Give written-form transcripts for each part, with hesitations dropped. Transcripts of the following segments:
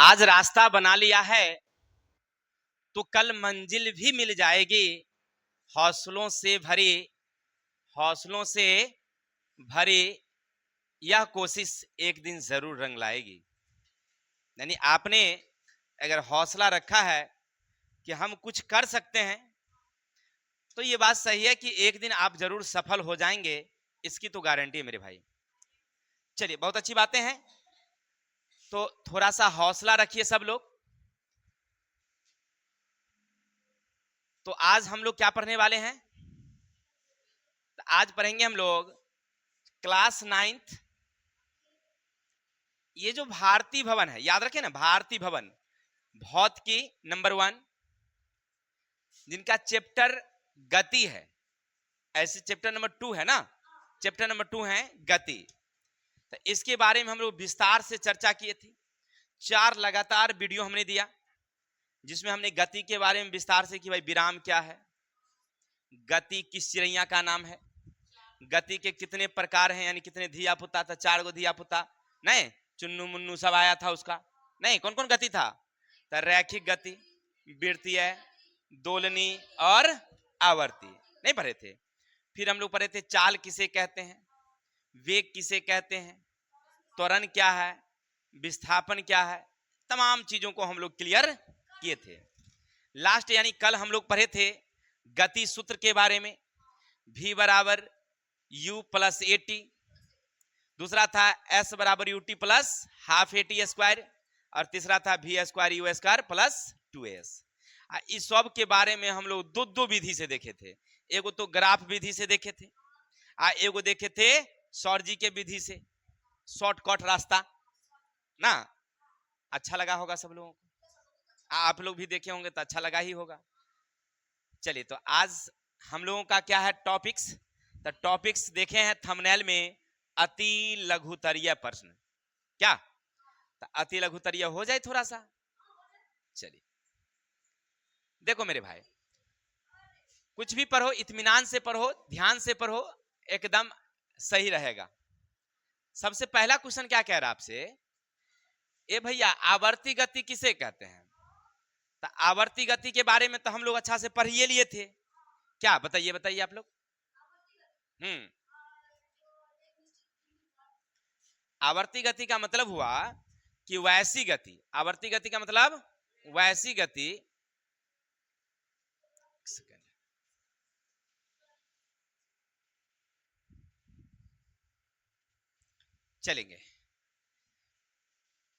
आज रास्ता बना लिया है तो कल मंजिल भी मिल जाएगी। हौसलों से भरी हौसलों से भरी यह कोशिश एक दिन जरूर रंग लाएगी। यानी आपने अगर हौसला रखा है कि हम कुछ कर सकते हैं तो ये बात सही है कि एक दिन आप जरूर सफल हो जाएंगे, इसकी तो गारंटी है मेरे भाई। चलिए, बहुत अच्छी बातें हैं। तो थोड़ा सा हौसला रखिए सब लोग। तो आज हम लोग क्या पढ़ने वाले हैं? तो आज पढ़ेंगे हम लोग क्लास 9th। ये जो भारती भवन है, याद रखें ना, भारती भवन भौतिकी नंबर 1, जिनका चैप्टर गति है। ऐसे चैप्टर नंबर 2 है ना, चैप्टर नंबर 2 है गति। तो इसके बारे में हम लोग विस्तार से चर्चा किए थे। 4 लगातार वीडियो हमने दिया जिसमें हमने गति के बारे में विस्तार से कि भाई विराम क्या है, गति किस चिड़ैया का नाम है, गति के कितने प्रकार हैं, यानी कितने धिया पुता था, 4 गो धिया पुता नहीं, चुन्नू मुन्नू सब आया था उसका नहीं, कौन कौन गति था? तो रैखिक गति, वृत्तीय, दोलनी और आवर्ती नहीं पढ़े थे। फिर हम लोग पढ़े थे चाल किसे कहते हैं, वेग किसे कहते हैं, त्वरण क्या है, विस्थापन क्या है, तमाम चीजों को हम लोग क्लियर किए थे। लास्ट यानी कल हम लोग पढ़े थे गति सूत्र के बारे में, v बराबर u प्लस ए टी, दूसरा था s बराबर U T plus half A T square, और तीसरा था v square you square plus 2s। इस सब के बारे में हम लोग दो विधि से देखे थे। एगो तो ग्राफ विधि से देखे थे, एगो देखे थे सौर जी के विधि से, शॉर्टकट रास्ता ना। अच्छा लगा होगा सब लोगों को, आप लोग भी देखे होंगे तो अच्छा लगा ही होगा। चलिए, तो आज हम लोगों का क्या है टॉपिक्स? तो टॉपिक्स देखे हैं थंबनेल में, अति लघुतरीय प्रश्न। क्या तो अति लघुतरीय हो जाए थोड़ा सा? चलिए देखो मेरे भाई, कुछ भी पढ़ो इत्मीनान से पढ़ो, ध्यान से पढ़ो, एकदम सही रहेगा। सबसे पहला क्वेश्चन क्या कह रहा है आपसे, ए भैया आवर्ती गति किसे कहते हैं? तो आवर्ती गति के बारे में तो हम लोग अच्छा से पढ़ ही लिए थे। क्या बताइए बताइए आप लोग। आवर्ती गति का मतलब हुआ कि वैसी गति, आवर्ती गति का मतलब वैसी गति, चलेंगे,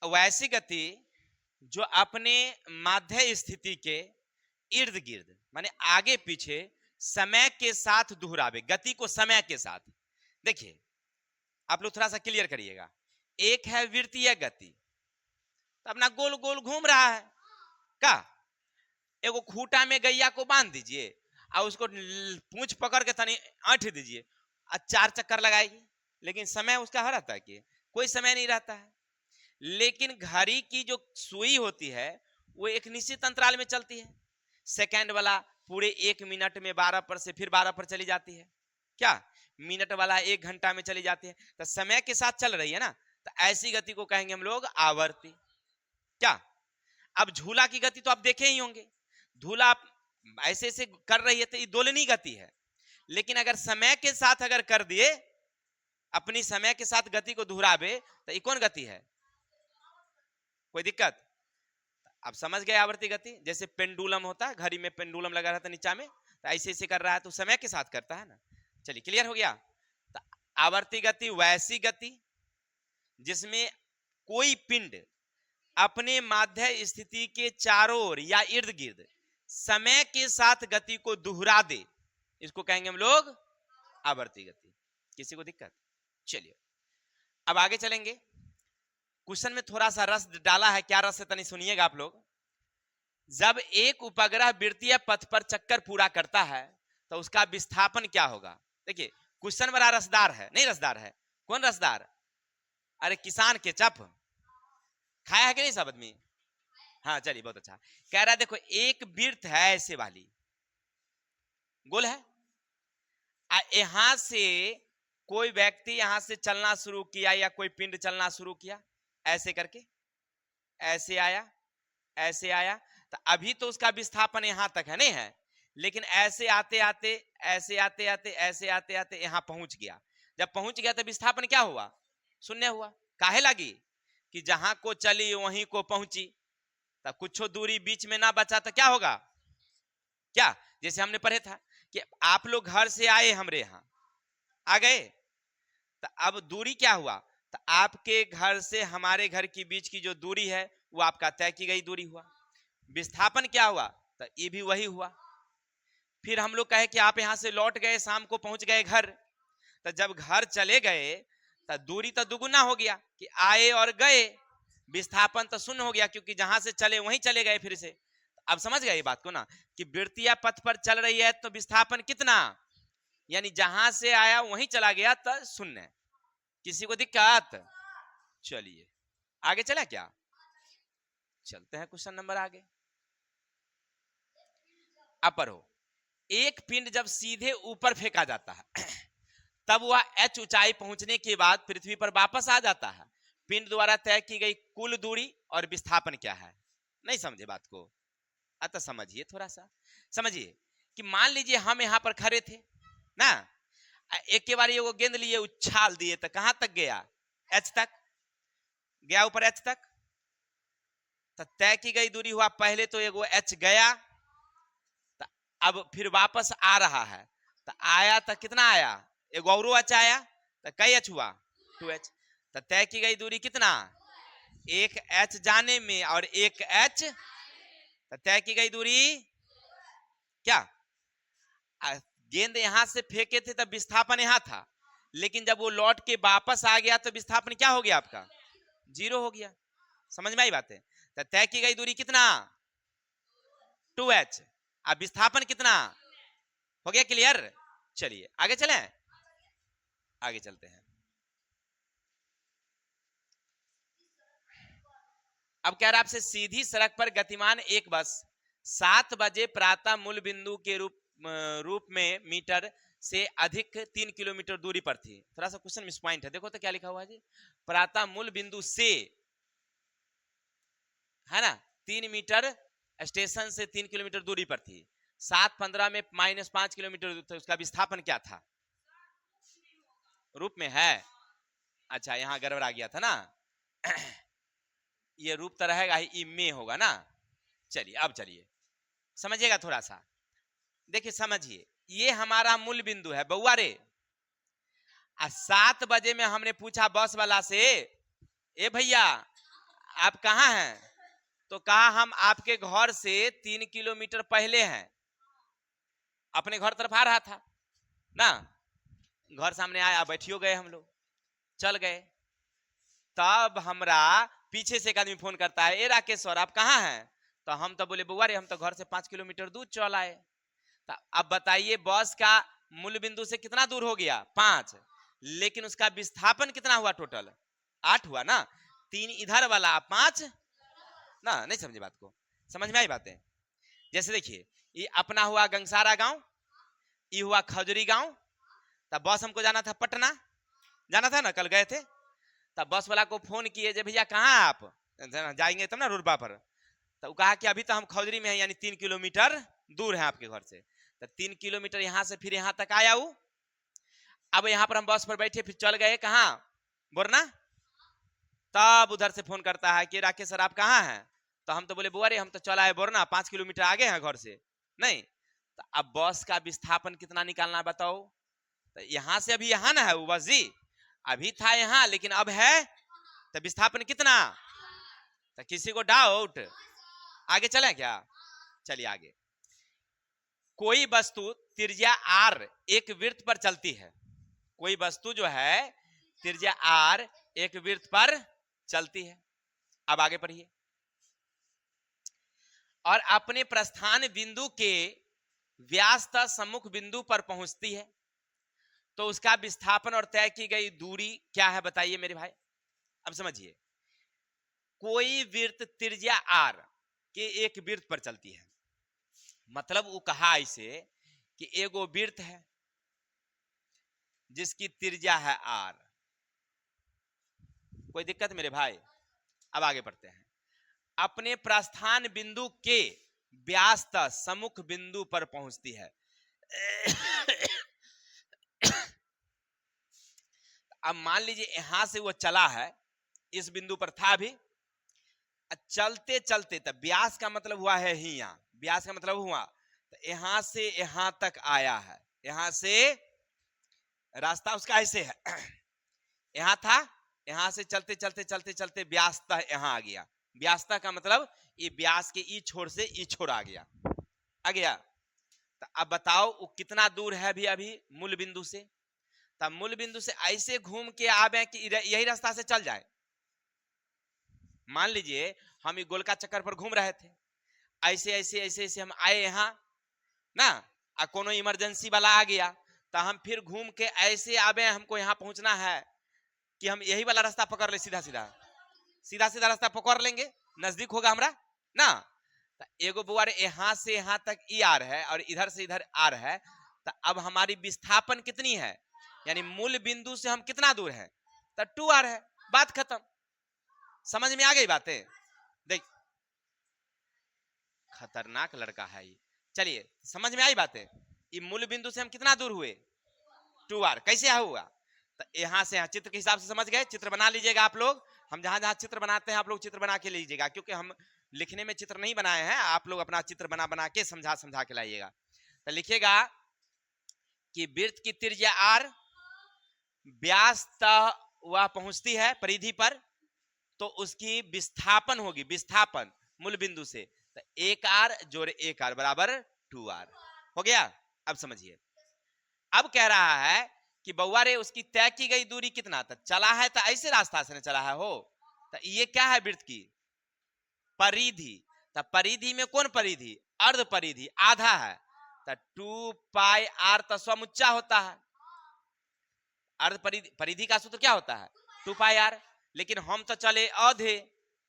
वैसी गति जो अपने माध्य स्थिति के इर्द गिर्द माने आगे पीछे समय के साथ दोहरावे, गति को समय के साथ। देखिए आप लोग थोड़ा सा क्लियर करिएगा, एक है वृत्तीय गति, तो अपना गोल गोल घूम रहा है का, एगो खूंटा में गैया को बांध दीजिए और उसको पूंछ पकड़ के तनी ऐंठ दीजिए और 4 चक्कर लगाएगी, लेकिन समय उसका हर रहता है कि कोई समय नहीं रहता है। लेकिन घड़ी की जो सुई होती है वो एक निश्चित अंतराल में चलती है, सेकंड वाला पूरे 1 मिनट में 12 पर से फिर 12 पर चली जाती है, क्या मिनट वाला 1 घंटा में चली जाती है, तो समय के साथ चल रही है ना। तो ऐसी गति को कहेंगे हम लोग आवर्ती। क्या अब झूला की गति तो आप देखे ही होंगे, झूला ऐसे ऐसे कर रही है तो ये दोलनी गति है, लेकिन अगर समय के साथ अगर कर दिए, अपनी समय के साथ गति को दोहरावे तो ये कौन गति है? कोई दिक्कत? आप समझ गए आवर्ती गति, जैसे पेंडुलम होता है, घड़ी में पेंडुलम लगा रहता है नीचा में, तो ऐसे ऐसे कर रहा है तो समय के साथ करता है ना। चलिए क्लियर हो गया। तो आवर्ती गति वैसी गति जिसमें कोई पिंड अपने माध्य स्थिति के चारों ओर या इर्द गिर्द समय के साथ गति को दोहरा दे, इसको कहेंगे हम लोग आवर्ती गति। किसी को दिक्कत? चलिए अब आगे चलेंगे। क्वेश्चन में थोड़ा सा रस डाला है, क्या रस है तनी सुनिएगा आप लोग। जब एक उपग्रह वृत्तीय पथ पर चक्कर पूरा करता है तो उसका विस्थापन क्या होगा? देखिए क्वेश्चन बड़ा रसदार है, नहीं रसदार है? कौन रसदार? अरे किसान के चप खाया है कि नहीं सब आदमी? हाँ चलिए बहुत अच्छा। कह रहा है देखो एक वृत्त है ऐसे वाली, गोल है, यहां से कोई व्यक्ति यहां से चलना शुरू किया या कोई पिंड चलना शुरू किया ऐसे करके, ऐसे आया, ऐसे आया, तो अभी तो उसका विस्थापन यहां तक है, नहीं है, लेकिन ऐसे आते आते, ऐसे आते आते, ऐसे आते आते यहां पहुंच गया। जब पहुंच गया तो विस्थापन क्या हुआ? शून्य हुआ। काहे लगी? कि जहां को चली वहीं को पहुंची, तब कुछ दूरी बीच में ना बचा तो क्या होगा? क्या, जैसे हमने पढ़े था कि आप लोग घर से आए, हमरे यहां आ गए, तो अब दूरी क्या हुआ? तो आपके घर से हमारे घर के बीच की जो दूरी है वो आपका तय की गई दूरी हुआ। विस्थापन क्या हुआ? तो ये भी वही हुआ। फिर हम लोग कहे कि आप यहां से लौट गए, शाम को पहुंच गए घर, तो जब घर चले गए तो दूरी तो दुगुना हो गया कि आए और गए, विस्थापन तो शून्य हो गया क्योंकि जहां से चले वहीं चले गए फिर से। अब समझ गए ये बात को ना, कि वृत्तीय पथ पर चल रही है तो विस्थापन कितना, यानी जहां से आया वहीं चला गया तो शून्य। किसी को दिक्कत? चलिए आगे चला क्या? चलते हैं क्वेश्चन नंबर आगे। अब पढ़ो, एक पिंड जब सीधे ऊपर फेंका जाता है तब वह h ऊंचाई पहुंचने के बाद पृथ्वी पर वापस आ जाता है। पिंड द्वारा तय की गई कुल दूरी और विस्थापन क्या है? नहीं समझे बात को? अतः समझिए, थोड़ा सा समझिए कि मान लीजिए हम यहां पर खड़े थे ना, एक के बार ये वो गेंद लिए उछाल दिए तो कहां तक गया? h तक गया, ऊपर h तक। तो तय की गई दूरी हुआ, पहले तो एगो h गया, अब फिर वापस आ रहा है, तो आया तो कितना आया? एक और h आया, तो कई h हुआ? 2h। तो तय की गई दूरी कितना? एक h जाने में और एक h, तो तय की गई दूरी क्या? गेंद यहां से फेंके थे तब विस्थापन यहां था, लेकिन जब वो लौट के वापस आ गया तो विस्थापन क्या हो गया आपका? 0 हो गया। समझ में आई बात है? तो तय की गई दूरी कितना? 2h। अब विस्थापन कितना हो गया? क्लियर? चलिए आगे चलें, आगे चलते हैं। अब कह रहा है आपसे, सीधी सड़क पर गतिमान एक बस 7 बजे प्रातः मूल बिंदु के रूप में मीटर से अधिक 3 किलोमीटर दूरी पर थी। थोड़ा सा क्वेश्चन मिस पॉइंट है, देखो तो क्या लिखा हुआ है जी? प्रातः मूल बिंदु से, है ना, 3 मीटर स्टेशन से 3 किलोमीटर दूरी पर थी। 7:15 में -5 किलोमीटर, तो उसका विस्थापन क्या था? रूप में है। अच्छा यहां गड़बड़ा गया था ना ये रूप तो रहेगा ही, में होगा ना। चलिए अब चलिए समझिएगा थोड़ा सा, देखिए समझिए, ये हमारा मूल बिंदु है बउआ रे। 7 बजे में हमने पूछा बस वाला से, ए भैया आप कहाँ हैं? तो कहा हम आपके घर से 3 किलोमीटर पहले हैं। अपने घर तरफ आ रहा था ना, घर सामने आया, बैठियो गए हम लोग, चल गए। तब हमरा पीछे से एक आदमी फोन करता है, ए राकेश सर आप कहाँ हैं? तो हम तो बोले बउआ रे हम तो घर से 5 किलोमीटर दूर चल आए। तो अब बताइए बस का मूल बिंदु से कितना दूर हो गया? 5, लेकिन उसका विस्थापन कितना हुआ? टोटल 8 हुआ ना। 3 इधर वाला, 5 ना। नहीं समझे बात को? समझ में आई बातें? जैसे देखिए, ये अपना हुआ गंगसारा गांव, ये हुआ खजूरी गांव। तब बस हमको जाना था पटना, जाना था ना, कल गए थे। तब बस वाला को फोन किए, जे भैया कहाँ आप जाएंगे तब ना रोडबा पर। तो कहा कि अभी तो हम खौजरी में हैं, यानी 3 किलोमीटर दूर है आपके घर से। तो 3 किलोमीटर यहाँ से फिर यहाँ तक आया हूँ। अब यहाँ पर हम बस पर बैठे, फिर चल गए कहाँ? बोरना। तब उधर से फोन करता है कि राकेश सर आप कहाँ हैं? तो हम तो बोले बुआ रे हम तो चल आए बोरना, 5 किलोमीटर आगे हैं घर से। नहीं, तो अब बस का विस्थापन कितना निकालना बताओ? तो यहाँ से अभी यहाँ ना है वो बस जी, अभी था यहाँ लेकिन अब है, तो विस्थापन कितना? तो किसी को डाउट? आगे चलें क्या? चलिए आगे। कोई वस्तु त्रिज्या r एक वृत्त पर चलती है। कोई वस्तु जो है त्रिज्या r एक वृत्त पर चलती है। अब आगे पढ़िए। और अपने प्रस्थान बिंदु के व्यास तक सम्मुख बिंदु पर पहुंचती है, तो उसका विस्थापन और तय की गई दूरी क्या है बताइए मेरे भाई? अब समझिए, कोई वृत्त त्रिज्या r के एक वृत्त पर चलती है, मतलब वो कहा इसे कि एगो वृत्त है जिसकी त्रिज्या है r। कोई दिक्कत मेरे भाई? अब आगे बढ़ते हैं। अपने प्रस्थान बिंदु के व्यास तक सम्मुख बिंदु पर पहुंचती है। अब मान लीजिए यहां से वो चला है, इस बिंदु पर था अभी, चलते चलते, तब व्यास का मतलब हुआ है ही, यहां व्यास का मतलब हुआ तो यहां से यहां तक आया है, यहां से रास्ता उसका ऐसे है, यहां था, यहां से चलते चलते चलते चलते व्यास तक यहां आ गया। व्यास तक का मतलब ये व्यास के ई छोर से ई छोर आ गया। तो अब बताओ वो कितना दूर है अभी मूल बिंदु से। तब मूल बिंदु से ऐसे घूम के आवे कि यही रास्ता से चल जाए। मान लीजिए हम ये गोलका चक्कर पर घूम रहे थे, ऐसे ऐसे ऐसे ऐसे हम आए यहाँ ना, कोनो इमरजेंसी वाला आ गया तो हम फिर घूम के ऐसे आवे, हमको यहाँ पहुंचना है कि हम यही वाला रास्ता पकड़ ले, सीधा सीधा रास्ता पकड़ लेंगे, नजदीक होगा हमरा ना। एगो बुआ यहाँ से यहाँ तक ई आर है और इधर से इधर आर है, तो अब हमारी विस्थापन कितनी है, यानी मूल बिंदु से हम कितना दूर है, तो 2r है, बात खत्म। समझ में आ गई बातें? देख खतरनाक लड़का है ये। चलिए समझ में आई बातें? ये मूल बिंदु से हम कितना दूर हुए, 2r। कैसे हुआ, तो यहाँ से यहाँ चित्र के हिसाब से समझ गए, चित्र बना लीजिएगा आप लोग। हम जहां जहां चित्र बनाते हैं आप लोग चित्र बना के लीजिएगा, क्योंकि हम लिखने में चित्र नहीं बनाए हैं, आप लोग अपना चित्र बना बना के समझा के लाइएगा। तो लिखिएगा कि वृत्त की त्रिज्या r, व्यास तक वह पहुंचती है परिधि पर, तो उसकी विस्थापन होगी, विस्थापन मूल बिंदु से, तो 1r जोड़ 1r बराबर 2r हो गया। अब समझिए, अब कह रहा है कि बउआ रे उसकी तय की गई दूरी कितना, तक चला है, तो ऐसे रास्ता से चला है हो, तो ये क्या है, वृत्त की परिधि। तो परिधि में कौन परिधि, अर्ध परिधि, आधा है, तो 2πr तो समुच्चा होता है। अर्ध परिधि का सूत्र क्या होता है, 2πr, लेकिन हम तो चले आधे,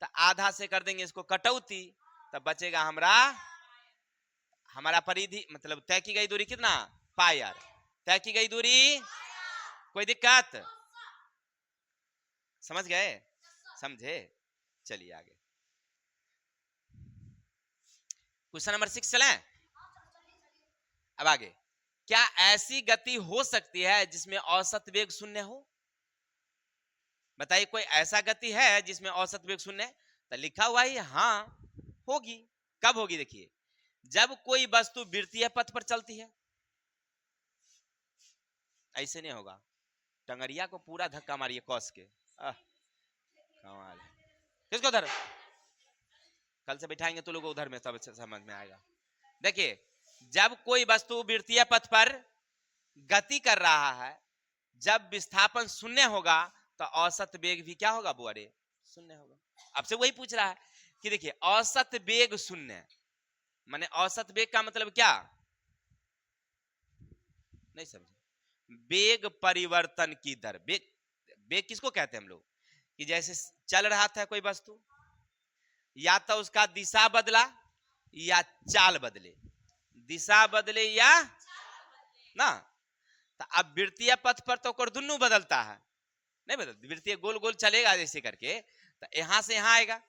तो आधा से कर देंगे इसको कटौती, तब बचेगा हमारा परिधि, मतलब तय की गई दूरी कितना, πr, तय की गई दूरी। कोई दिक्कत, समझ गए, समझे? चलिए आगे क्वेश्चन नंबर 6 चलें। अब आगे, क्या ऐसी गति हो सकती है जिसमें औसत वेग शून्य हो? बताइए कोई ऐसा गति है जिसमें औसत वेग शून्य? तो लिखा हुआ है हाँ होगी। कब होगी, देखिए जब कोई वस्तु वृत्तीय पथ पर चलती है। ऐसे नहीं होगा, टंगरिया को पूरा धक्का मारिए कस के, कमाल है। किसको उधर, कल से बिठाएंगे तो लोग उधर में, सब समझ में आएगा। देखिए जब कोई वस्तु वृत्तीय पथ पर गति कर रहा है, जब विस्थापन शून्य होगा तो औसत वेग भी क्या होगा बुआ रे, शून्य होगा। आपसे वही पूछ रहा है कि देखिए औसत वेग शून्य, माने औसत वेग का मतलब क्या, नहीं समझे, वेग परिवर्तन की दर। वेग किसको कहते हैं हम लोग, कि जैसे चल रहा था कोई वस्तु, या तो उसका दिशा बदला या चाल बदले, दिशा बदले या ना। तो अब वृत्तीय पथ पर तो दुनू बदलता है, नहीं बदलता, वृत्तीय गोल गोल चलेगा जैसे करके, तो यहां से यहां आएगा,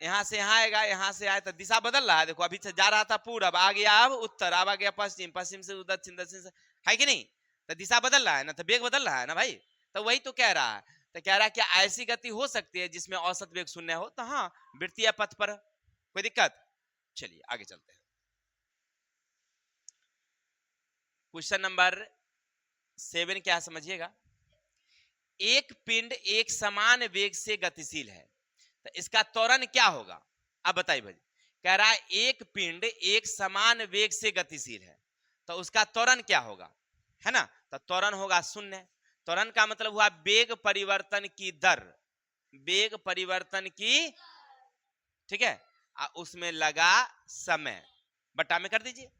यहां से यहां आएगा, यहां से आए तो दिशा बदल रहा है। देखो अभी से जा रहा था पूरब, आ गया अब उत्तर, अब आ गया पश्चिम, पश्चिम से दक्षिण, दक्षिण से, है कि नहीं, तो दिशा बदल रहा है ना, तो वेग बदल रहा है ना भाई। तो वही तो कह रहा है, तो कह रहा है क्या ऐसी गति हो सकती है जिसमें औसत वेग शून्य हो, तो हाँ वृत्तीय पथ पर। कोई दिक्कत? चलिए आगे चलते हैं। क्वेश्चन नंबर 7 क्या समझिएगा, एक पिंड एक समान वेग से गतिशील है, तो इसका त्वरण क्या होगा? अब बताइए भाई, कह रहा है एक पिंड एक समान वेग से गतिशील है, तो उसका त्वरण क्या होगा, है ना, तो त्वरण होगा शून्य। त्वरण का मतलब हुआ वेग परिवर्तन की दर, वेग परिवर्तन की, ठीक है, उसमें लगा समय, बटा में कर दीजिए।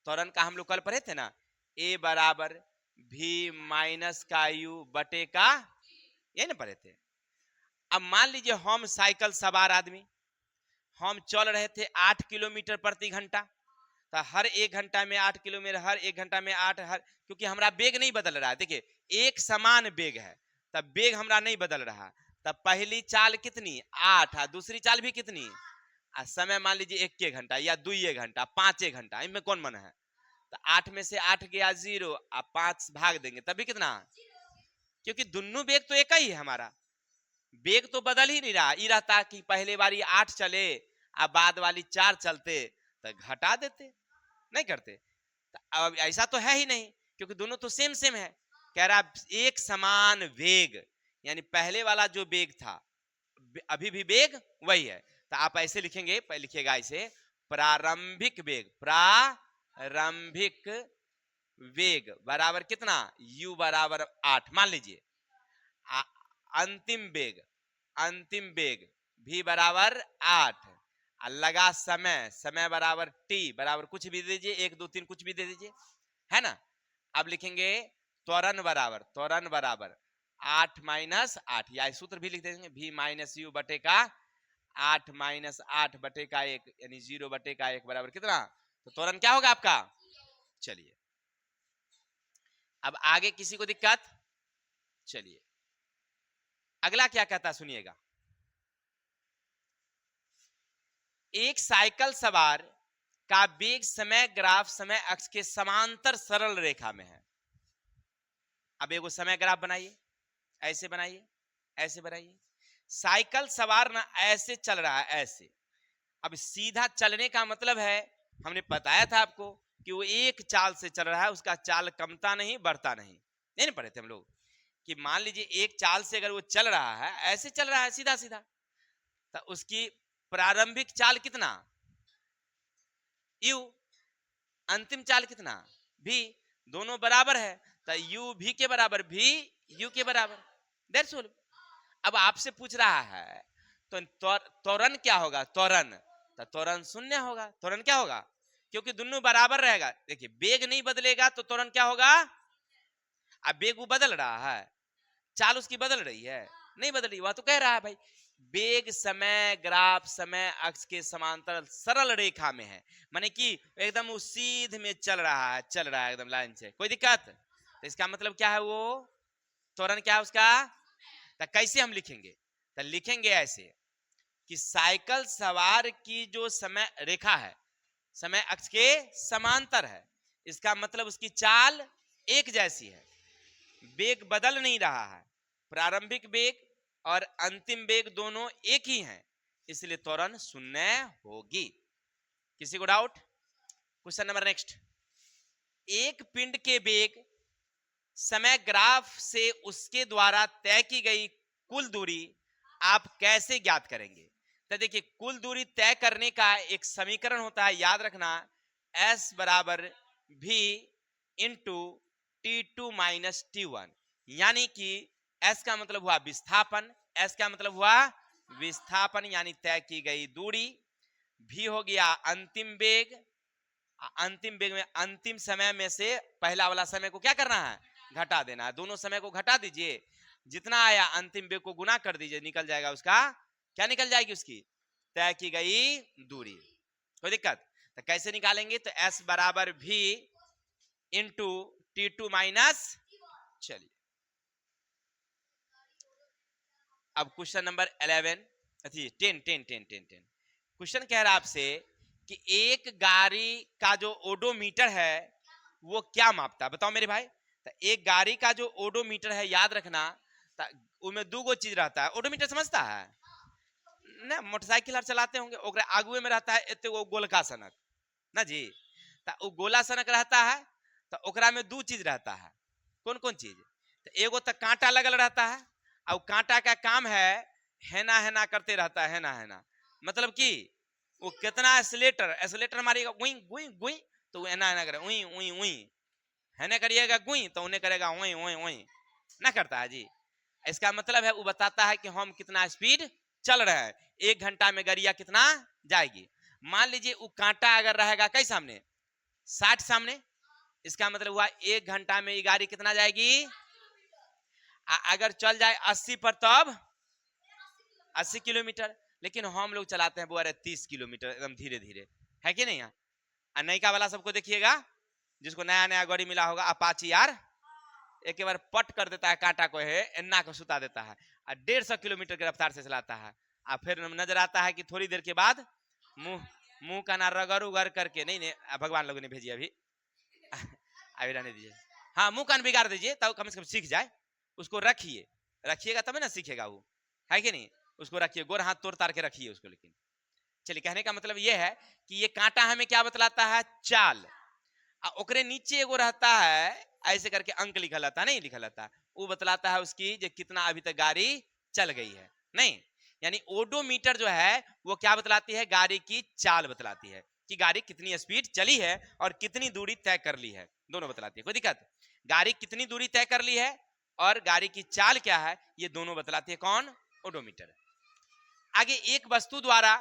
त्वरण का हम लोग कल पढ़े थे ना, ए बराबर भी माइनस का यू बटे का, ये ना पढ़े थे। अब मान लीजिए हम साइकिल सवार आदमी, हम चल रहे थे 8 किलोमीटर प्रति घंटा, तो हर 1 घंटा में 8 किलोमीटर, हर 1 घंटा में 8, क्योंकि हमारा वेग नहीं बदल रहा है। देखिए एक समान वेग है, तब वेग हमारा नहीं बदल रहा, तब पहली चाल कितनी 8, दूसरी चाल भी कितनी, समय मान लीजिए 1 घंटा या 2 घंटा 5 घंटा, इनमें कौन मन है। तो 8 में से 8 गया 0, आप 5 भाग देंगे तभी कितना, क्योंकि दोनों बेग तो एक ही है हमारा, बेग तो बदल ही नहीं रहा। ये रहता कि पहले बारी 8 चले अब बाद वाली 4 चलते तो घटा देते, नहीं करते। तो अब ऐसा तो है ही नहीं, क्योंकि दोनों तो सेम सेम है। कह रहा एक समान वेग, यानी पहले वाला जो वेग था अभी भी वेग वही है। तो आप ऐसे लिखेंगे, लिखिएगा ऐसे, प्रारंभिक वेग, प्रारंभिक वेग बराबर कितना, u बराबर 8 मान लीजिए। अंतिम वेग, अंतिम वेग v बराबर 8, लगा समय, समय बराबर t बराबर कुछ भी दे दीजिए, 1 2 3 कुछ भी दे दीजिए, है ना। अब लिखेंगे त्वरण बराबर, त्वरण बराबर 8 माइनस 8, या सूत्र भी लिख देंगे, v माइनस यू बटे का 8 माइनस 8 बटे का 1, यानी 0 बटे का 1 बराबर कितना, तो त्वरण क्या होगा आपका। चलिए अब आगे किसी को दिक्कत, चलिए अगला क्या कहता सुनिएगा। एक साइकिल सवार का वेग समय ग्राफ समय अक्ष के समांतर सरल रेखा में है। अब एगो समय ग्राफ बनाइए, ऐसे बनाइए, ऐसे बनाइए। साइकिल सवार ना ऐसे चल रहा है, ऐसे। अब सीधा चलने का मतलब है, हमने बताया था आपको कि वो एक चाल से चल रहा है, उसका चाल कमता नहीं बढ़ता नहीं, नहीं पढ़े थे हम लोग कि मान लीजिए एक चाल से अगर वो चल रहा है, ऐसे चल रहा है सीधा सीधा, तो उसकी प्रारंभिक चाल कितना u, अंतिम चाल कितना v, दोनों बराबर है तो u v के बराबर, v u के बराबर, दैट्स ऑल। अब आपसे पूछ रहा है तो त्वरण क्या होगा, त्वरण, तो त्वरण शून्य होगा। त्वरण क्या होगा, क्योंकि दोनों बराबर रहेगा। देखिए वेग नहीं बदलेगा तो त्वरण क्या होगा, अब वेग वो बदल रहा है, चाल उसकी बदल रही है, नहीं बदल रही, वह तो कह रहा है भाई वेग समय ग्राफ समय अक्ष के समांतर सरल रेखा में है, माने कि एकदम वो सीध में चल रहा है, चल रहा है एकदम लाइन से, कोई दिक्कत। तो इसका मतलब क्या है, वो त्वरण क्या है उसका। तो कैसे हम लिखेंगे, तो लिखेंगे ऐसे कि साइकिल सवार की जो समय रेखा है समय अक्ष के समांतर है, इसका मतलब उसकी चाल एक जैसी है, वेग बदल नहीं रहा है, प्रारंभिक वेग और अंतिम वेग दोनों एक ही हैं, इसलिए त्वरण शून्य होगी। किसी को डाउट। Question number next. एक पिंड के वेग समय ग्राफ से उसके द्वारा तय की गई कुल दूरी आप कैसे ज्ञात करेंगे। तो देखिए कुल दूरी तय करने का एक समीकरण होता है, याद रखना, s बराबर v into T2 minus T1, यानी कि s का मतलब हुआ विस्थापन, s का मतलब हुआ विस्थापन यानी तय की गई दूरी, v हो गया अंतिम वेग, अंतिम वेग में अंतिम समय में से पहला वाला समय को क्या करना है, घटा देना है, दोनों समय को घटा दीजिए, जितना आया अंतिम वेग को गुना कर दीजिए, निकल जाएगा उसका, क्या निकल जाएगी उसकी तय की गई दूरी। कोई दिक्कत। तो कैसे निकालेंगे, तो s बराबर v इंटू T2 माइनस, चलिए अब क्वेश्चन नंबर 11 10 क्वेश्चन कह रहा है आपसे कि एक गाड़ी का जो ओडोमीटर है वो क्या मापता है, बताओ मेरे भाई। तो एक गाड़ी का जो ओडोमीटर है, याद रखना, उसमें दो गो चीज रहता है, ओडोमीटर समझता है ना, मोटरसाइकिल हर चलाते होंगे, ओकरे आगुए में रहता है एते वो गोलका सनक ना जी, तो वो गोला सनक रहता है, तो ओकरा में दो चीज रहता है, कौन कौन चीज, तो एगो तो कांटा लगल रहता है, और कांटा का काम है हेना हेना करते रहता है, हेना हेना, मतलब कि वो कितना एक्सीलेटर एक्सीलेटर मारिएगा गुई गुई गुई तो वो हेना हेना करे उई उई उई, हेने करिएगा गुई तो उन्हें करेगा उई उई उई, ना करता है जी। इसका मतलब है वो बताता है कि हम कितना स्पीड चल रहे हैं, 1 घंटा में गाड़ियां कितना जाएगी। मान लीजिए वो कांटा अगर रहेगा कई सामने 60 सामने, इसका मतलब हुआ 1 घंटा में ये गाड़ी कितना जाएगी, अगर चल जाए 80 पर तब 80 किलोमीटर, लेकिन हम लोग चलाते हैं वो अरे 30 किलोमीटर एकदम धीरे धीरे, है कि नहीं। यहाँ नयका वाला सबको देखिएगा, जिसको नया नया गाड़ी मिला होगा अपाची यार, एक बार पट कर देता है कांटा को, है एन्ना को सुता देता है, और 150 किलोमीटर की रफ्तार से चलाता है, और फिर नजर आता है कि थोड़ी देर के बाद मुंह मुंह का ना रगड़ उगड़ करके, नहीं नहीं भगवान लोगों ने भेजी अभी अभी रहने दीजिए, हाँ मुंह कान बिगाड़ दीजिए तब कम से कम सीख जाए। उसको रखिए, रखिएगा तब ना सीखेगा वो, है कि नहीं? उसको रखिए, गोर हाथ तोड़ तार के रखिए उसको। लेकिन चलिए, कहने का मतलब ये है कि ये कांटा हमें क्या बतलाता है? चाल। ओकरे नीचे एगो रहता है ऐसे करके अंक लिखा रहता है, नहीं लिखा रहता, वो बतलाता है उसकी जो कितना अभी तक गाड़ी चल गई है। नहीं, यानी ओडोमीटर जो है वो क्या बतलाती है? गाड़ी की चाल बतलाती है कि गाड़ी कितनी स्पीड चली है और कितनी दूरी तय कर ली है, दोनों बतलाती है। कोई दिक्कत? गाड़ी कितनी दूरी तय कर ली है और गाड़ी की चाल क्या है, ये दोनों बतलाती है कौन? ओडोमीटर। आगे, एक वस्तु द्वारा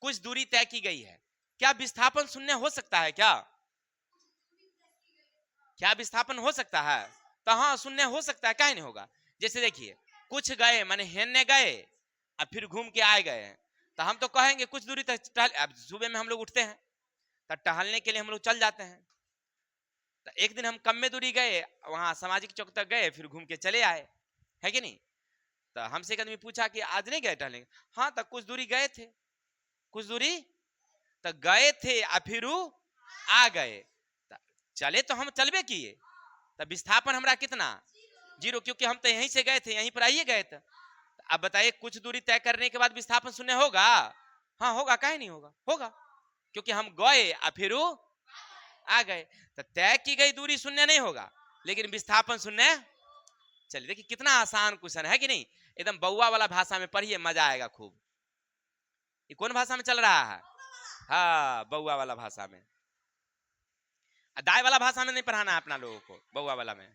कुछ दूरी तय की गई है, क्या विस्थापन शून्य हो सकता है? क्या क्या विस्थापन हो सकता है? तो हाँ, शून्य हो सकता है, काहे नहीं होगा? जैसे देखिए, कुछ गए माने हेने गए और फिर घूम के आ गए, तो हम तो कहेंगे कुछ दूरी तक टहल। अब सुबह में हम लोग उठते हैं तो टहलने के लिए हम लोग चल जाते हैं, तो एक दिन हम कम में दूरी गए, वहां सामाजिक चौक तक गए, फिर घूम के चले आए, है कि नहीं? तो हमसे एक आदमी पूछा कि आज नहीं गए टहलने? हाँ, तो कुछ दूरी गए थे, कुछ दूरी तो गए थे और फिर आ गए, तो चले तो हम चलबे किए, तो विस्थापन हमारा कितना? 0, क्योंकि हम तो यहीं से गए थे, यहीं पर आइए गए थे। अब बताइए, कुछ दूरी तय करने के बाद विस्थापन शून्य होगा? हाँ होगा, काहे नहीं होगा? होगा, क्योंकि हम गए और फिर आ गए, तो तय की गई दूरी शून्य नहीं होगा, लेकिन विस्थापन शून्य। चलिए देखिए, कितना आसान क्वेश्चन है कि नहीं? एकदम बउआ वाला भाषा में पढ़िए, मजा आएगा खूब। ये कौन भाषा में चल रहा है? हाँ, बउआ वाला भाषा में। दाई वाला भाषा में नहीं पढ़ाना है अपना लोगों को, बउआ वाला में।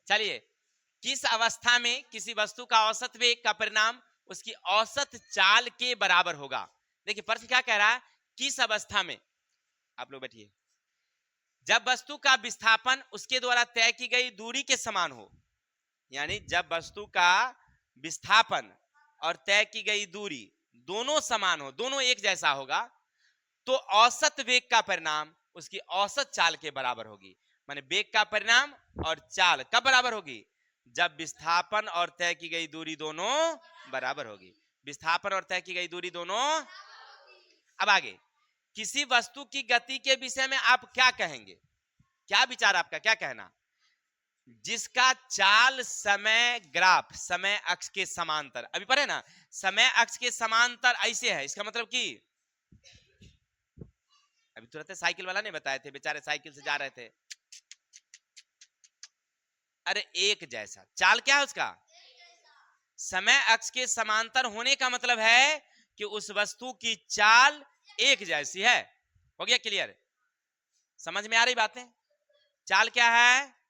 चलिए, किस अवस्था में किसी वस्तु का औसत वेग का परिणाम उसकी औसत चाल के बराबर होगा? देखिए, प्रश्न क्या कह रहा है? किस अवस्था में, आप लोग बैठिए, जब वस्तु का विस्थापन उसके द्वारा तय की गई दूरी के समान हो, यानी जब वस्तु का विस्थापन और तय की गई दूरी दोनों समान हो, दोनों एक जैसा होगा, तो औसत वेग का परिणाम उसकी औसत चाल के बराबर होगी। माने वेग का परिणाम और चाल कब बराबर होगी? जब विस्थापन और तय की गई दूरी दोनों बराबर होगी। विस्थापन और तय की गई दूरी दोनों। अब आगे, किसी वस्तु की गति के विषय में आप क्या कहेंगे? क्या विचार आपका, क्या कहना? जिसका चाल समय ग्राफ, समय अक्ष के समांतर, अभी पढ़े ना, समय अक्ष के समांतर ऐसे है, इसका मतलब कि अभी तुरंत साइकिल वाला नहीं बताए थे, बेचारे साइकिल से जा रहे थे, अरे एक जैसा चाल, क्या है उसका? समय अक्ष के समांतर होने का मतलब है कि उस वस्तु की चाल एक जैसी है। हो गया क्लियर? समझ में आ रही बातें? चाल क्या है?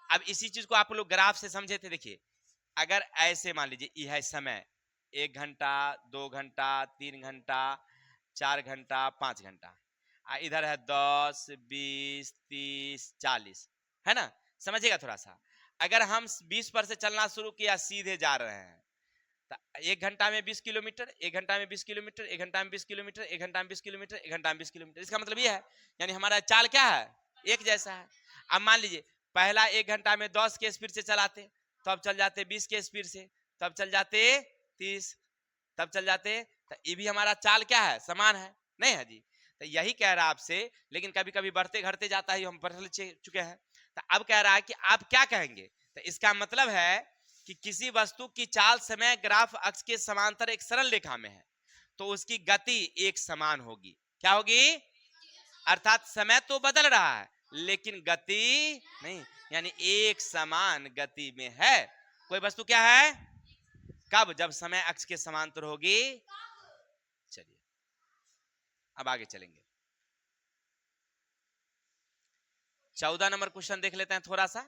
अब इसी चीज को आप लोग ग्राफ से समझे थे। देखिए, अगर ऐसे मान लीजिए यह है समय, 1 घंटा, 2 घंटा, 3 घंटा, 4 घंटा, 5 घंटा, इधर है 10, 20, 30, 40, है ना? समझिएगा थोड़ा सा। अगर हम 20 पर से चलना शुरू किया, सीधे जा रहे हैं, तो 1 घंटा में 20 किलोमीटर, 1 घंटा में 20 किलोमीटर, 1 घंटा में 20 किलोमीटर, 1 घंटा में 20 किलोमीटर, 1 घंटा में 20 किलोमीटर। इसका मतलब यह है, यानी हमारा चाल क्या है? एक जैसा है। अब मान लीजिए पहला 1 घंटा में 10 के स्पीड से चलाते, तो अब चल जाते 20 के स्पीड से, तब चल जाते 30, तब चल जाते, तो ये भी हमारा चाल क्या है? समान है, नहीं है जी? तो यही कह रहा है आपसे, लेकिन कभी कभी बढ़ते घटते जाता है, हम पढ़ चुके हैं। तो अब कह रहा है कि आप क्या कहेंगे? तो इसका मतलब है कि किसी वस्तु की चाल समय ग्राफ अक्ष के समांतर एक सरल रेखा में है, तो उसकी गति एक समान होगी। क्या होगी? अर्थात समय तो बदल रहा है लेकिन गति नहीं, यानी एक समान गति में है। कोई वस्तु क्या है? कब? जब समय अक्ष के समांतर होगी। चलिए, अब आगे चलेंगे। 14 नंबर क्वेश्चन देख लेते हैं थोड़ा सा।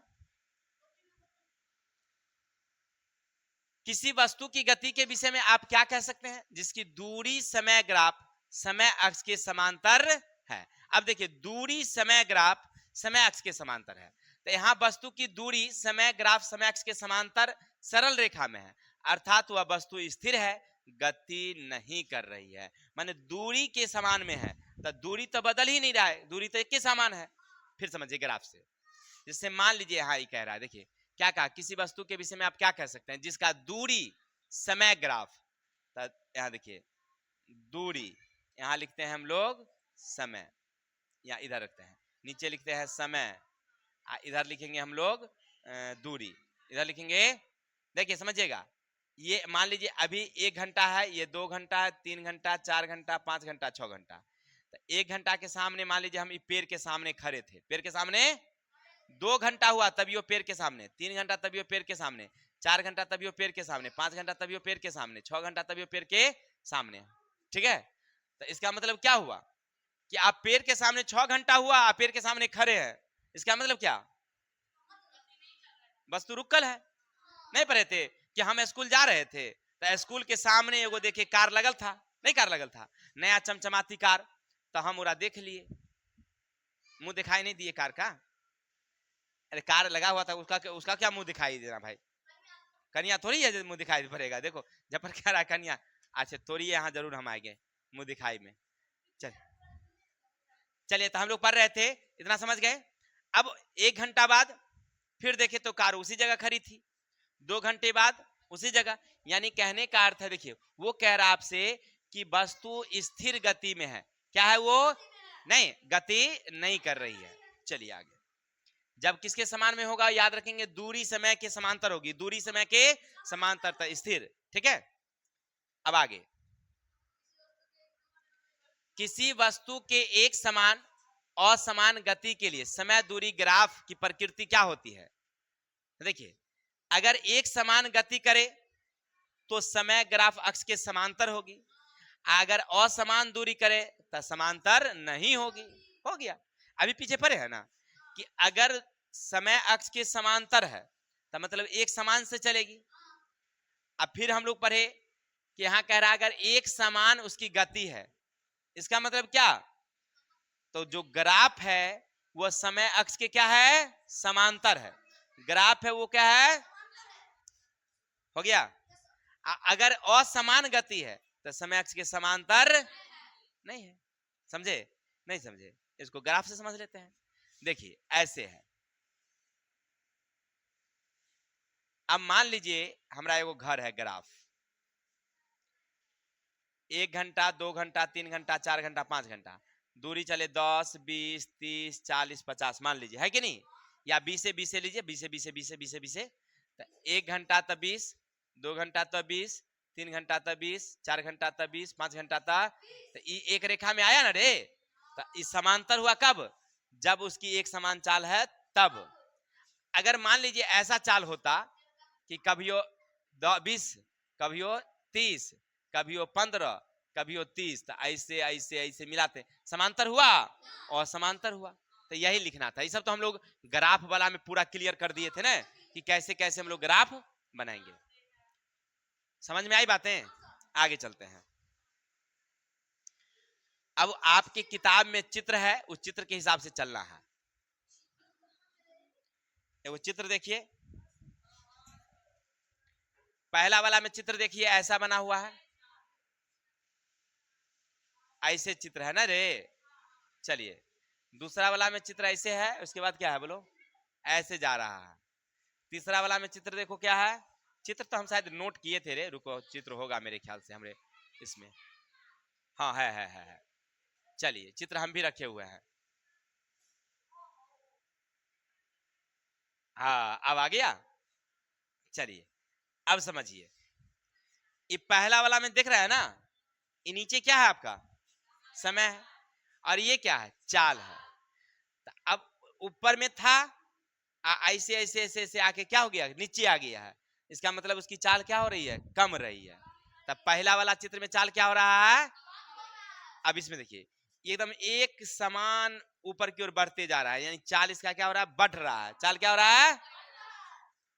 किसी वस्तु की गति के विषय में आप क्या कह सकते हैं? जिसकी दूरी समय ग्राफ समय अक्ष के समांतर है। अब देखिए, दूरी समय ग्राफ समय अक्ष के समांतर है, तो यहां वस्तु की दूरी समय ग्राफ समय अक्ष के समांतर सरल रेखा में है, अर्थात वह वस्तु स्थिर है, गति नहीं कर रही है। माने दूरी के समान में है, तो दूरी तो बदल ही नहीं रहा है, दूरी तो एक के समान है। फिर समझिए ग्राफ से, जिससे मान लीजिए, हाँ ये कह रहा है, देखिए क्या कहा, किसी वस्तु के विषय में आप क्या कह सकते हैं? जिसका दूरी समय ग्राफ। यहाँ देखिए दूरी, यहाँ लिखते हैं हम लोग समय, या इधर रखते हैं, नीचे लिखते हैं समय, इधर लिखेंगे हम लोग दूरी, इधर लिखेंगे। देखिए समझिएगा, ये मान लीजिए अभी 1 घंटा है, ये 2 घंटा है, 3 घंटा, 4 घंटा, 5 घंटा, 6 घंटा। तो 1 घंटा के सामने मान लीजिए हम पेड़ के सामने खड़े थे, पेड़ के सामने 2 घंटा हुआ तभी वो पेड़ के सामने, 3 घंटा तभी वो पेड़ के सामने, 4 घंटा तभी वो पेड़ के सामने, 5 घंटा तभी वो पेड़ के सामने, 6 घंटा तभी वो पेड़ के सामने। ठीक है, तो इसका मतलब क्या हुआ कि आप पेड़ के सामने 6 घंटा हुआ, आप पेड़ के सामने खड़े हैं, इसका मतलब क्या, वस्तु रुकल है। नहीं पढ़े थे कि हम स्कूल जा रहे थे तो स्कूल के सामने एगो देखिए कार लगल था, नहीं कार लगल था, नया चमचमाती कार, तो हम उरा देख लिए, मुंह दिखाई नहीं दिए कार का। अरे कार लगा हुआ था, उसका क्या मुंह दिखाई देना भाई, कन्या थोड़ी है मुंह दिखाई पड़ेगा। देखो जब पर क्या रहा कन्या, अच्छा थोड़ी यहाँ जरूर हम आएंगे मुंह दिखाई में। चलिए तो हम लोग पढ़ रहे थे, इतना समझ गए। अब 1 घंटा बाद फिर देखे तो कार उसी जगह खड़ी थी, 2 घंटे बाद उसी जगह, यानी कहने का अर्थ है, देखिए वो कह रहा आपसे कि वस्तु स्थिर गति में है, क्या है वो, नहीं गति नहीं कर रही है। चलिए आगे, जब किसके समान में होगा याद रखेंगे, दूरी समय के समांतर होगी, दूरी समय के समांतर स्थिर। ठीक है, अब आगे, किसी वस्तु के एक समान असमान गति के लिए समय दूरी ग्राफ की प्रकृति क्या होती है। देखिए अगर एक समान गति करे तो समय ग्राफ अक्ष के समांतर होगी, अगर असमान दूरी करे तो समांतर नहीं होगी। हो गया, अभी पीछे पड़े है ना कि अगर समय अक्ष के समांतर है तो मतलब एक समान से चलेगी। अब फिर हम लोग पढ़े कि यहां कह रहा है अगर एक समान उसकी गति है, इसका मतलब क्या, तो जो ग्राफ है वह समय अक्ष के क्या है, समांतर है, ग्राफ है वो क्या है, हो गया। अगर असमान गति है तो समय अक्ष के समांतर नहीं है। समझे, नहीं समझे, इसको ग्राफ से समझ लेते हैं। देखिए ऐसे है, अब मान लीजिए हमारा एगो घर है, ग्राफ 1 घंटा, 2 घंटा, 3 घंटा, 4 घंटा, 5 घंटा, दूरी चले 10, 20, 30, 40, 50 मान लीजिए, है कि नहीं, या 20 से 20 से लीजिए, 20 से 20 से 20 से 20 से 20 से, 1 घंटा तब 20, 2 घंटा तब 20, 3 घंटा तब 20, 4 घंटा तब 20, 5 घंटा तब, तो एक रेखा में आया ना रे, तो इस समांतर हुआ कब, जब उसकी एक समान चाल है तब। अगर मान लीजिए ऐसा चाल होता कि कभी 20, कभी 30, कभी 15, कभी 30, तो ऐसे ऐसे ऐसे मिलाते समांतर हुआ और समांतर हुआ। तो यही लिखना था, ये सब तो हम लोग ग्राफ वाला में पूरा क्लियर कर दिए थे ना कि कैसे कैसे हम लोग ग्राफ बनाएंगे। समझ में आई बातें, आगे चलते हैं। अब आपकी किताब में चित्र है, उस चित्र के हिसाब से चलना है। वो चित्र देखिए, पहला वाला में चित्र देखिए ऐसा बना हुआ है, ऐसे चित्र है ना रे। चलिए दूसरा वाला में चित्र ऐसे है, उसके बाद क्या है बोलो, ऐसे जा रहा है। तीसरा वाला में चित्र देखो क्या है, चित्र तो हम शायद नोट किए थे रे, रुको चित्र होगा मेरे ख्याल से हमरे इसमें, हाँ है। चलिए चित्र हम भी रखे हुए हैं, हाँ अब आ गया। चलिए अब समझिए, ये पहला वाला में देख रहा है ना, ये नीचे क्या है आपका, समय है, और ये क्या है, चाल है। तो अब ऊपर में था, ऐसे ऐसे ऐसे ऐसे आके क्या हो गया, नीचे आ गया है, इसका मतलब उसकी चाल क्या हो रही है, कम रही है। तब पहला वाला चित्र में चाल क्या हो रहा है, अब इसमें देखिए एकदम एक समान ऊपर की ओर बढ़ते जा रहा है, यानी चाल इसका क्या हो रहा है, बढ़ रहा है, चाल क्या हो रहा है।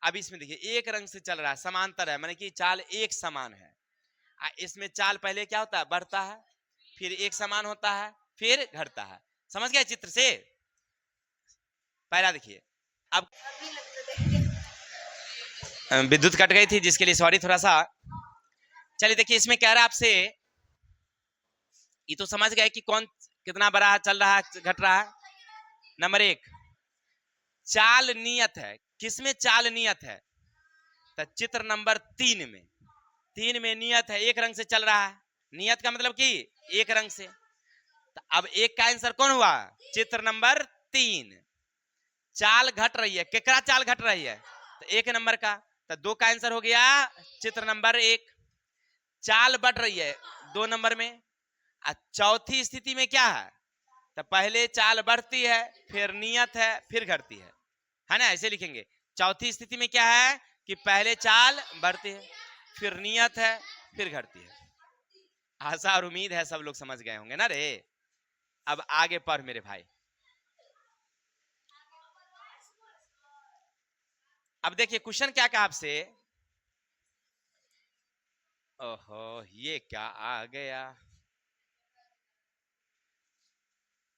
अब इसमें देखिए एक रंग से चल रहा है, समांतर है, माने कि चाल एक समान है। इसमें चाल पहले क्या होता है, बढ़ता है, फिर एक समान होता है, फिर घटता है। समझ गए चित्र से, पहला देखिए। अब विद्युत कट गई थी जिसके लिए सॉरी थोड़ा सा। चलिए देखिए इसमें कह रहा है आपसे, ये तो समझ गए कि कौन कितना बड़ा है, चल रहा है, घट रहा है। नंबर 1 चाल नियत है, किसमें चाल नियत है, तो चित्र नंबर 3 में। 3 में नियत है, एक रंग से चल रहा है, नियत का मतलब कि एक रंग से। तो अब एक का आंसर कौन हुआ? चित्र नंबर 3। चाल घट रही है, केकरा चाल घट रही है? तो 1 नंबर का। तो 2 का आंसर हो गया चित्र नंबर 1। चाल बढ़ रही है 2 नंबर में। चौथी स्थिति में क्या है? तो पहले चाल बढ़ती है, फिर नियत है, फिर घटती है ना? ऐसे लिखेंगे। चौथी स्थिति में क्या है कि पहले चाल बढ़ती है, फिर नियत है, फिर घटती है। आशा और उम्मीद है सब लोग समझ गए होंगे ना रे। अब आगे पढ़ मेरे भाई। अब देखिए क्वेश्चन क्या कहा आपसे। ओहो, ये क्या आ गया।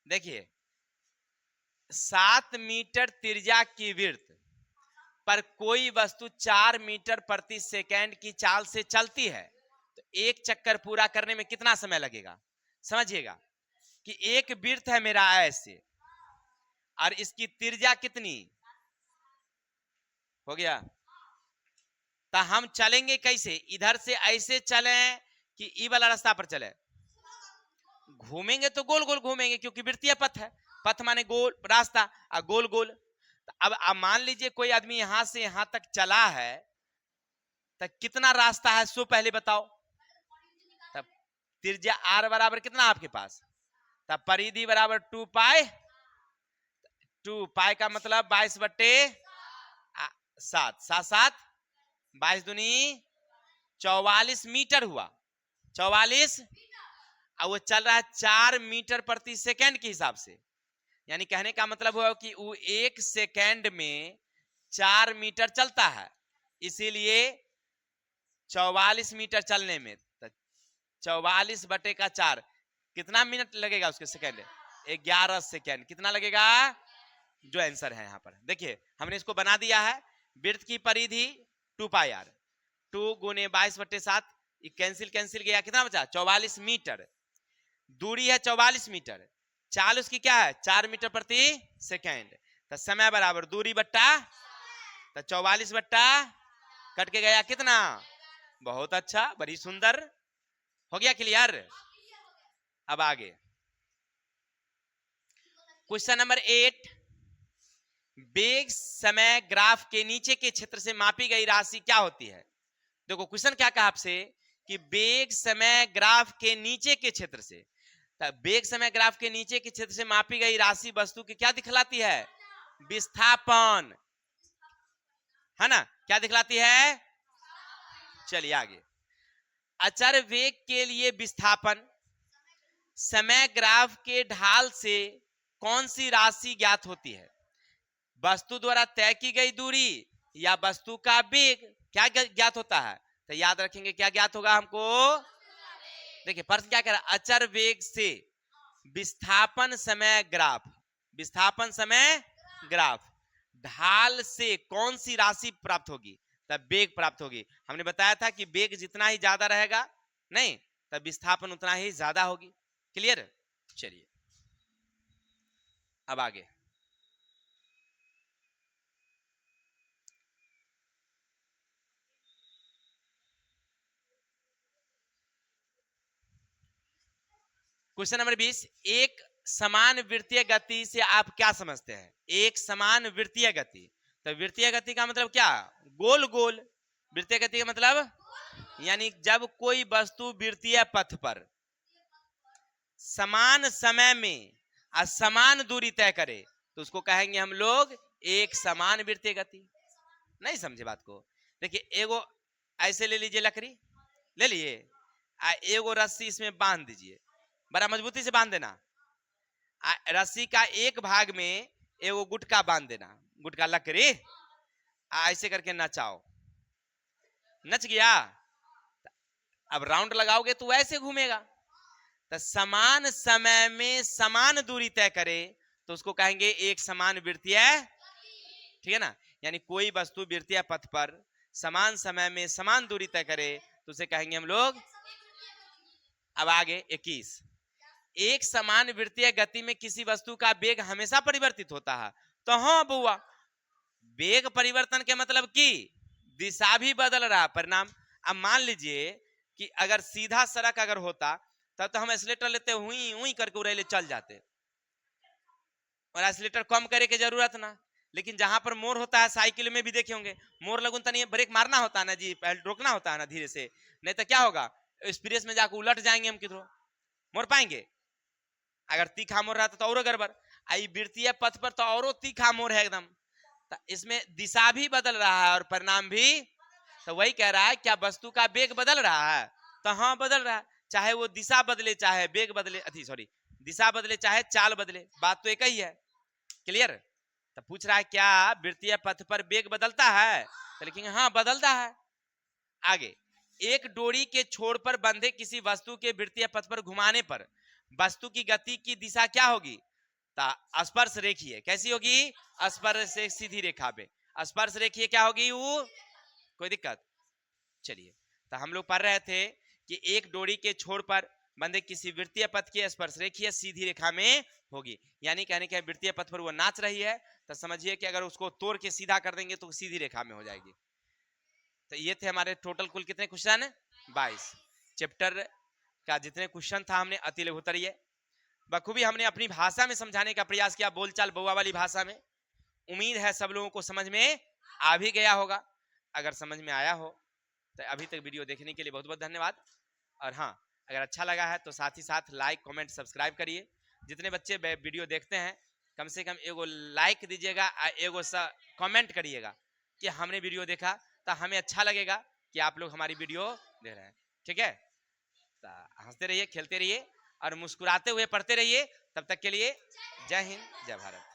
देखिए 7 मीटर त्रिज्या की वृत्त पर कोई वस्तु 4 मीटर प्रति सेकंड की चाल से चलती है, तो एक चक्कर पूरा करने में कितना समय लगेगा? समझिएगा कि एक वृत्त है मेरा ऐसे, और इसकी त्रिज्या कितनी हो गया। तो हम चलेंगे कैसे? इधर से ऐसे चलें कि ई वाला रास्ता पर चले? घूमेंगे तो गोल गोल घूमेंगे, क्योंकि वृत्तीय पथ है। पथ माने गोल रास्ता, और गोल गोल। तो अब मान लीजिए कोई आदमी यहां से यहां तक चला है, तो कितना रास्ता है सो पहले बताओ। तब त्रिज्या आर बराबर कितना आपके पास? तब परिधि बराबर 2 पाई। 2 पाई का मतलब 22/7, 7 22 दूनी 44 मीटर हुआ। 44, और वो चल रहा है 4 मीटर प्रति सेकंड के हिसाब से। यानी कहने का मतलब हुआ कि वो 1 सेकंड में 4 मीटर चलता है, इसीलिए 44 मीटर चलने में 44/4 कितना मिनट लगेगा उसके सेकंड? 11 सेकंड। कितना लगेगा? जो आंसर है यहाँ पर देखिए हमने इसको बना दिया है। वृत्त की परिधि 2 पाई आर, 2 गुने 22/7, कैंसिल कैंसिल गया, कितना बचा? 44 मीटर। दूरी है 44 मीटर, चाल उसकी क्या है? 4 मीटर प्रति सेकंड। तो समय बराबर दूरी बट्टा, तो 44 बट्टा कट के गया कितना? बहुत अच्छा, बड़ी सुंदर। हो गया क्लियर? अब आगे क्वेश्चन नंबर 8। वेग समय ग्राफ के नीचे के क्षेत्र से मापी गई राशि क्या होती है? देखो क्वेश्चन क्या कहा आपसे कि वेग समय ग्राफ के नीचे के क्षेत्र से, वेग समय ग्राफ के नीचे के क्षेत्र से मापी गई राशि वस्तु की क्या दिखलाती है? विस्थापन, है ना? क्या दिखलाती है? चलिए आगे। अचर वेग के लिए विस्थापन समय ग्राफ के ढाल से कौन सी राशि ज्ञात होती है? वस्तु द्वारा तय की गई दूरी या वस्तु का वेग? क्या ज्ञात होता है? तो याद रखेंगे क्या ज्ञात होगा हमको। देखिए प्रश्न क्या कह रहा है? अचर वेग से विस्थापन समय ग्राफ, विस्थापन समय ग्राफ ढाल से कौन सी राशि प्राप्त होगी? तब वेग प्राप्त होगी। हमने बताया था कि वेग जितना ही ज्यादा रहेगा नहीं, तब विस्थापन उतना ही ज्यादा होगी। क्लियर? चलिए अब आगे। Question number 20। एक समान वृत्तीय गति से आप क्या समझते हैं? एक समान वृत्तीय गति, तो वृत्तीय गति का मतलब क्या? गोल गोल। वृत्तीय गति का मतलब यानी जब कोई वस्तु वृत्तीय पथ पर समान समय में असमान दूरी तय करे, तो उसको कहेंगे हम लोग एक समान वृत्तीय गति। नहीं समझे बात को? देखिए एगो ऐसे ले लीजिए, लकड़ी ले लिए, एगो रस्सी इसमें बांध दीजिए, बड़ा मजबूती से बांध देना। रस्सी का एक भाग में एगो गुटका बांध देना, गुटका लकड़ी, ऐसे करके नचाओ, नच गया। अब राउंड लगाओगे तो वैसे घूमेगा। तो समान समय में समान दूरी तय करे तो उसको कहेंगे एक समान वृत्तीय, ठीक है ना? यानी कोई वस्तु वृत्तीय पथ पर समान समय में समान दूरी तय करे तो उसे कहेंगे हम लोग। अब आगे 21। एक समान वृत्तीय गति में किसी वस्तु का वेग हमेशा परिवर्तित होता है। तो हाँ बुआ, वेग परिवर्तन के मतलब कि दिशा भी बदल रहा, परिणाम अब मान लीजिए कि अगर सीधा सड़क अगर होता तब तो हम एक्सीलेटर लेते हुई हुई करके उड़ेले चल जाते, और एक्सीलेटर कम करे की जरूरत ना। लेकिन जहां पर मोड़ होता है, साइकिल में भी देखे होंगे, मोड़ लगुन तनी ब्रेक मारना होता है ना जी, पहले रोकना होता है ना धीरे से, नहीं तो क्या होगा, स्पीड में जाकर उलट जाएंगे हम किधरों, मोड़ पाएंगे। अगर तीखा मोड़ रहता तो और गड़बड़। आई वृत्तीय पथ पर तो और तीखा मोड़ है एकदम, तो इसमें दिशा भी बदल रहा है और परिणाम भी। तो वही कह रहा है, क्या वस्तु का वेग बदल रहा है? तो हाँ बदल रहा है, चाहे वो दिशा बदले, चाहे वेग बदले, सॉरी दिशा बदले, चाहे चाल बदले, बात तो एक ही है। क्लियर? तो पूछ रहा है क्या वृत्तीय पथ पर वेग बदलता है, तो लिखेंगे हाँ बदलता है। आगे, एक डोरी के छोर पर बंधे किसी वस्तु के वृत्तीय पथ पर घुमाने पर वस्तु की गति की दिशा क्या होगी? स्पर्श रेखीय। कैसी होगी? स्पर्श से सीधी रेखा पे। स्पर्श रेखीय क्या होगी वो? कोई दिक्कत? चलिए, तो हम लोग पढ़ रहे थे कि एक डोरी के छोर पर बंधे किसी वृत्तीय पथ की स्पर्श रेखीय सीधी रेखा में होगी, यानी कहने के वृत्तीय पथ पर वो नाच रही है, तो समझिए कि अगर उसको तोड़ के सीधा कर देंगे तो सीधी रेखा में हो जाएगी। तो ये थे हमारे टोटल कुल कितने क्वेश्चन? 22। चैप्टर का जितने क्वेश्चन था हमने अति लघुत्तरीय बखूबी हमने अपनी भाषा में समझाने का प्रयास किया, बोलचाल बउआ वाली भाषा में। उम्मीद है सब लोगों को समझ में आ भी गया होगा। अगर समझ में आया हो तो अभी तक वीडियो देखने के लिए बहुत बहुत धन्यवाद। और हाँ, अगर अच्छा लगा है तो साथ ही साथ लाइक कमेंट सब्सक्राइब करिए। जितने बच्चे वीडियो देखते हैं कम से कम एगो लाइक दीजिएगा, एगो सा कमेंट करिएगा कि हमने वीडियो देखा, तो हमें अच्छा लगेगा कि आप लोग हमारी वीडियो देख रहे हैं। ठीक है? तो हंसते रहिए, खेलते रहिए और मुस्कुराते हुए पढ़ते रहिए। तब तक के लिए जय हिंद, जय भारत।